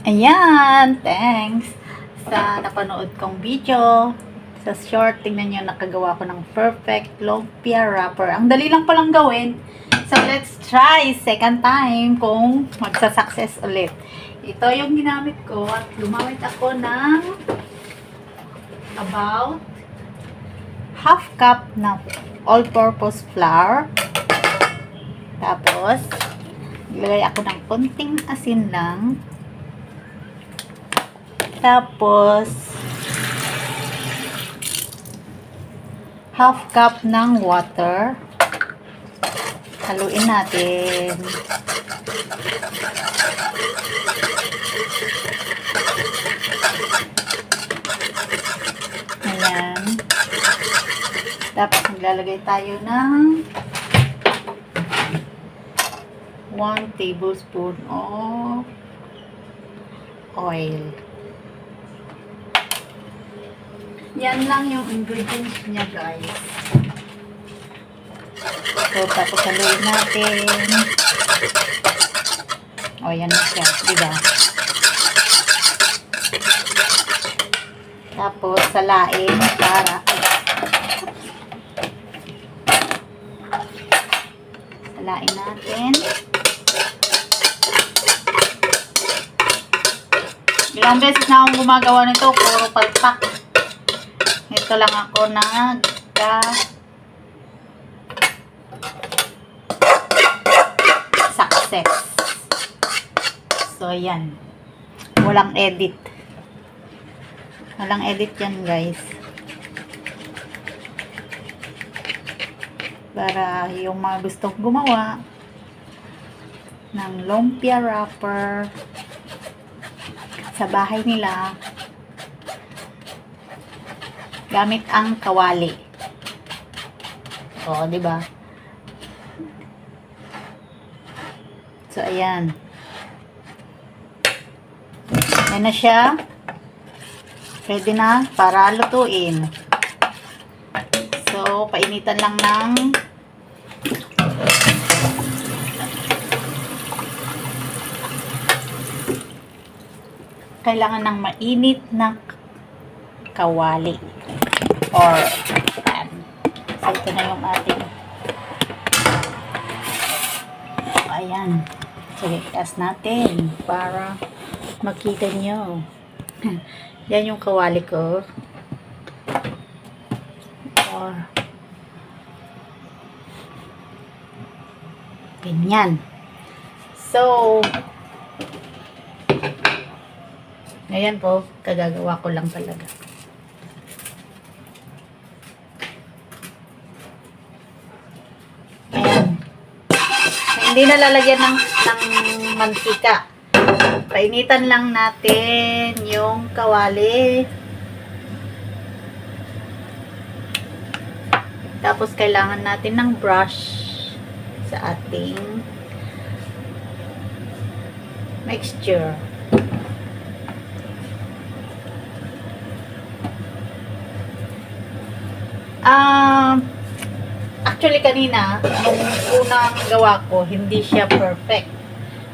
Ayan, thanks sa napanood kong video. Sa short, tingnan nyo, nakagawa ko ng perfect lumpia wrapper. Ang dali lang palang gawin. So, let's try second time kung magsa-success ulit. Ito yung ginamit ko at gumamit ako ng about half cup na all-purpose flour. Tapos, ilagay ako ng konting asin lang. Tapos, half cup ng water. Haluin natin. Ayan. Tapos, maglalagay tayo ng 1 tablespoon of oil. Yan lang yung ingredients niya, guys. So, tapos haluin natin. O, yan na siya. Diba? Tapos, salain para salain natin. Ilang beses na akong gumagawa nito, puro palpak. Ito lang ako success. So, yan. Walang edit. Walang edit yan, guys. Para yung mga gustong gumawa ng lumpia wrapper sa bahay nila, gamit ang kawali. O, di ba? So, ayan. Ayan na siya. Ready na para lutuin. So, painitan lang ng kailangan ng mainit na kawali or pan. So, ito na yung ating ayan. Sige, taas natin para makita nyo. Yan yung kawali ko. Or ganyan. So, ayan po, kagagawa ko lang talaga. Ayan. Hindi na lalagyan ng mantika. Painitan lang natin yung kawali. Tapos kailangan natin ng brush sa ating mixture. Actually kanina, nung unang gawa ko, hindi siya perfect.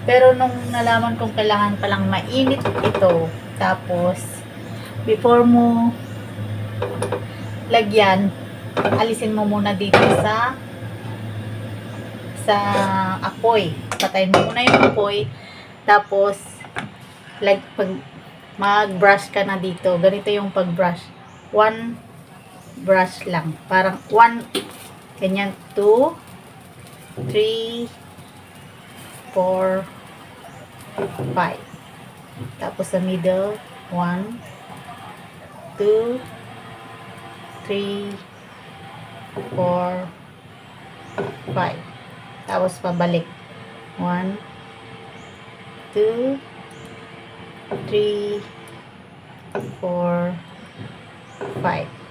Pero nung nalaman kong kailangan palang mainit ito, tapos before mo lagyan, alisin mo muna dito sa apoy. Patayin mo muna yung apoy, tapos mag-brush ka na dito. Ganito yung pag-brush. One brush lang. Parang 1, ganyan, 2, 3, 4, 5. Tapos sa middle, 1, 2, 3, 4, 5. Tapos pabalik. 1, 2, 3, 4, 5.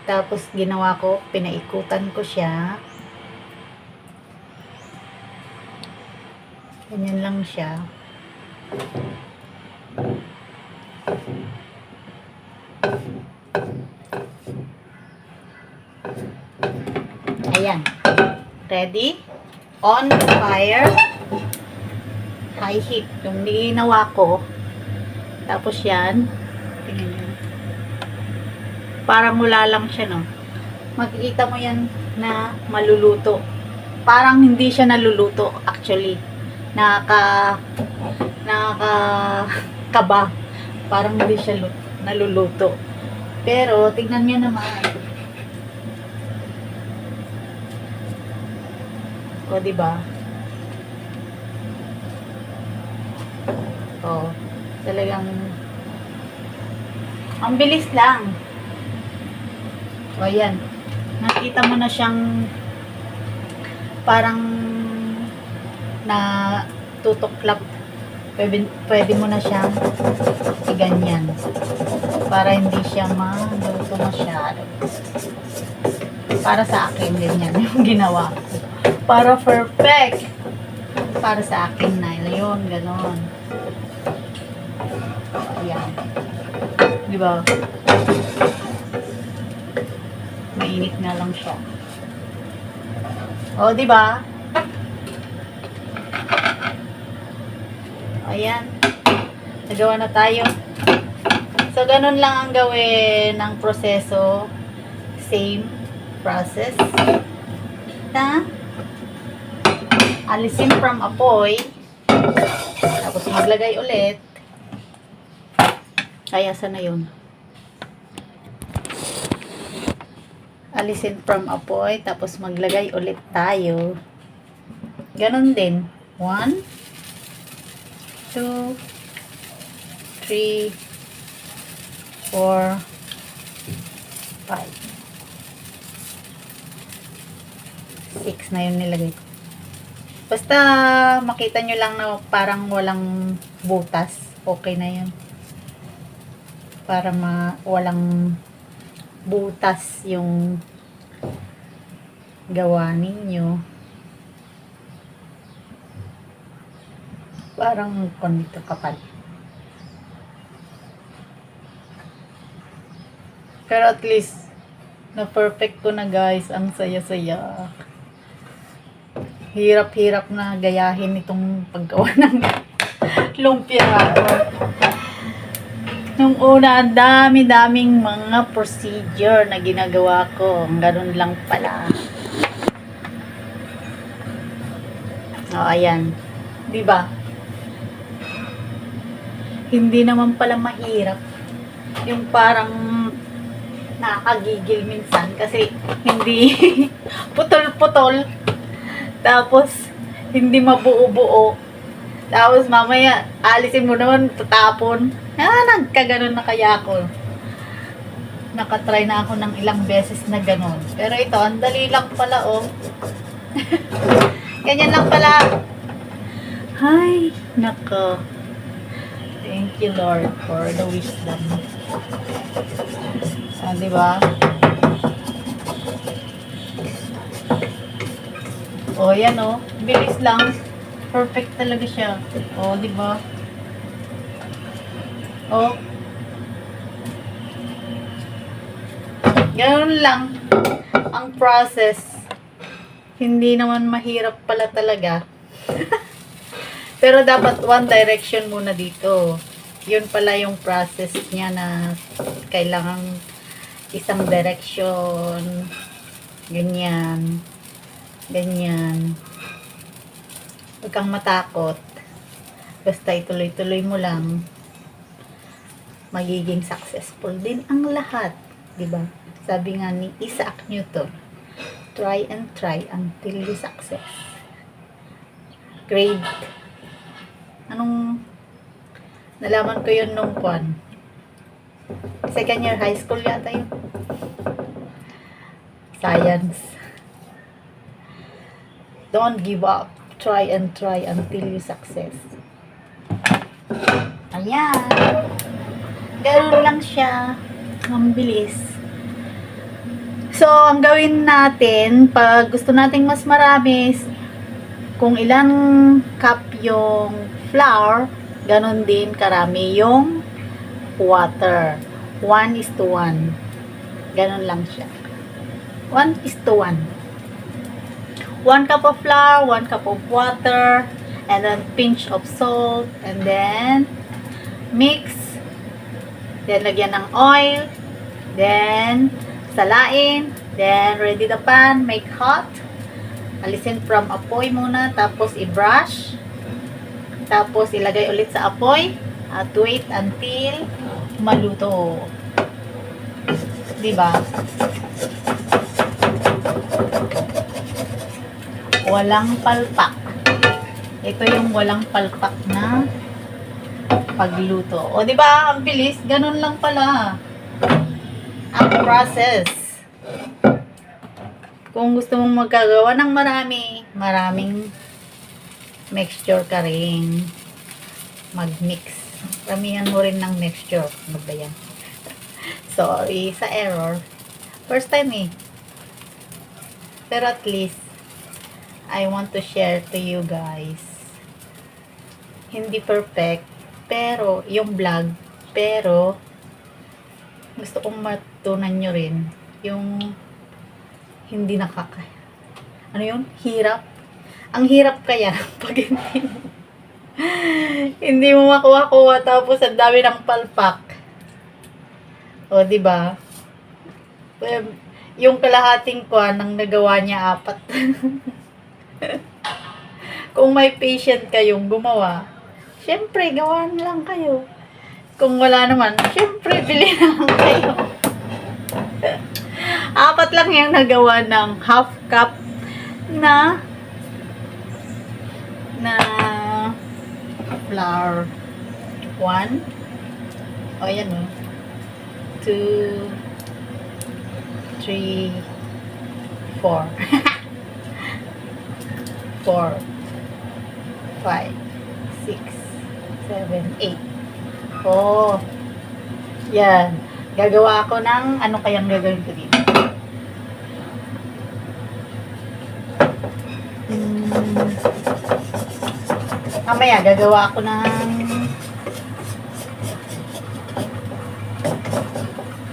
Tapos, ginawa ko, pinaikutan ko siya. Ganyan lang siya. Ayan. Ready? On fire. High heat. Yung ginawa ko, Tapos yan. Tingnan nyo. Parang wala lang siya, no? Makikita mo yan na maluluto. Parang hindi siya naluluto, actually. Nakakaba. Parang hindi siya naluluto. Pero, tingnan nyo naman. O, diba? O, talagang ang bilis lang. O, ayan. Nakita mo na siyang parang na tutuklap. Pwede mo na siyang iganyan. Para hindi siya maluto masyado. Para sa akin, ganyan yung ginawa ko. Para perfect. Para sa akin na yun, ganon. Ayan. Diba? Mainit nga lang siya. O, diba? Ayan. Nagawa na tayo. So, ganun lang ang gawin ng proseso. Same process. Na alisin from apoy. Tapos maglagay ulit. Kaya sana yun. Alisin from apoy. Tapos maglagay ulit tayo. Ganon din. 1, 2, 3, 4, 5. 6 na yun nilagay ko. Basta makita nyo lang na parang walang butas. Okay na yun. Para walang butas yung gawa ninyo. Parang konito kapal. Pero at least na perfect ko na, guys. Ang saya-saya. Hirap-hirap na gayahin itong paggawa ng lumpia. Nung una, ang dami-daming mga procedure na ginagawa ko. Ganun lang pala. O, ayan. Diba? Hindi naman pala mahirap. Yung parang nakakagigil minsan kasi hindi putol-putol. Tapos, hindi mabuo-buo. Tapos, mamaya, alisin mo naman, tatapon. Nagkaganon na kaya ako. Nakatry na ako ng ilang beses na ganon. Pero ito, ang dali lang pala, oh. Ganyan lang pala. Ay, nako. Thank you, Lord, for the wisdom. Diba? O, yan o. Bilis lang. Perfect talaga siya. O, diba? O. Ganun lang ang process. Hindi naman mahirap pala talaga. Pero dapat one direction muna dito. Yun pala yung process niya na kailangan isang direction. Ganyan. Ganyan. Huwag kang matakot. Basta ituloy-tuloy mo lang. Magiging successful din ang lahat. Diba? Sabi nga ni Isaac Newton, try and try until you success. Grade. Nalaman ko yun nung second year high school yata yun. Science. Don't give up. Try and try until you success. Ayan. Ganun lang siya. Ang bilis. So, ang gawin natin, pag gusto nating mas marami, kung ilang cup yung flour, ganun din karami yung water. 1:1. Ganun lang siya. 1:1. 1 cup of flour, 1 cup of water, and then pinch of salt, and then mix Then, lagyan ng oil. Then, salain. Then, ready the pan. Make hot. Alisin from apoy muna. Tapos, i-brush. Tapos, ilagay ulit sa apoy. At wait until maluto. Diba? Walang palpak. Ito yung walang palpak na pagluto. O, di ba? Ang bilis. Ganun lang pala ang process. Kung gusto mong magkagawa ng maraming mixture ka rin. Mag-mix. Ramihan mo rin ng mixture. Ano ba yan? Sorry sa error. First time eh. Pero at least, I want to share to you guys. Hindi perfect. Pero, yung vlog, pero, gusto kong matunan nyo rin, yung, hindi ano yun? Hirap. Ang hirap kaya, pag hindi mo makuha-kuha, tapos ang dami ng palpak. O, diba? Yung kalahating ko, nang nagawa niya 4. Kung may patient kayong gumawa, syempre, gawa na lang kayo. Kung wala naman, syempre, bili na lang kayo. 4 lang yung nagawa ng half cup na flour. 1. O, yan o. 2, 3, 4. 4, 5, 6, 7, 8. Oh. Yan. Gagawa ako ng ano kayang gagawin ko dito. Mamaya, gagawa ako ng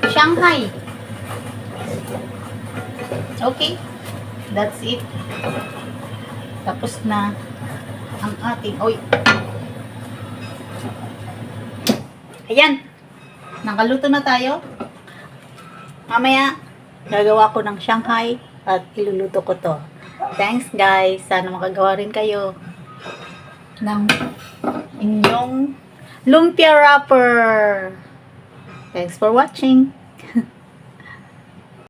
Shanghai. Okay. That's it. Tapos na ang ating, ayan, nakaluto na tayo. Mamaya, gagawa ko ng Shanghai at iluluto ko to. Thanks guys, sana makagawa rin kayo ng inyong lumpia wrapper. Thanks for watching.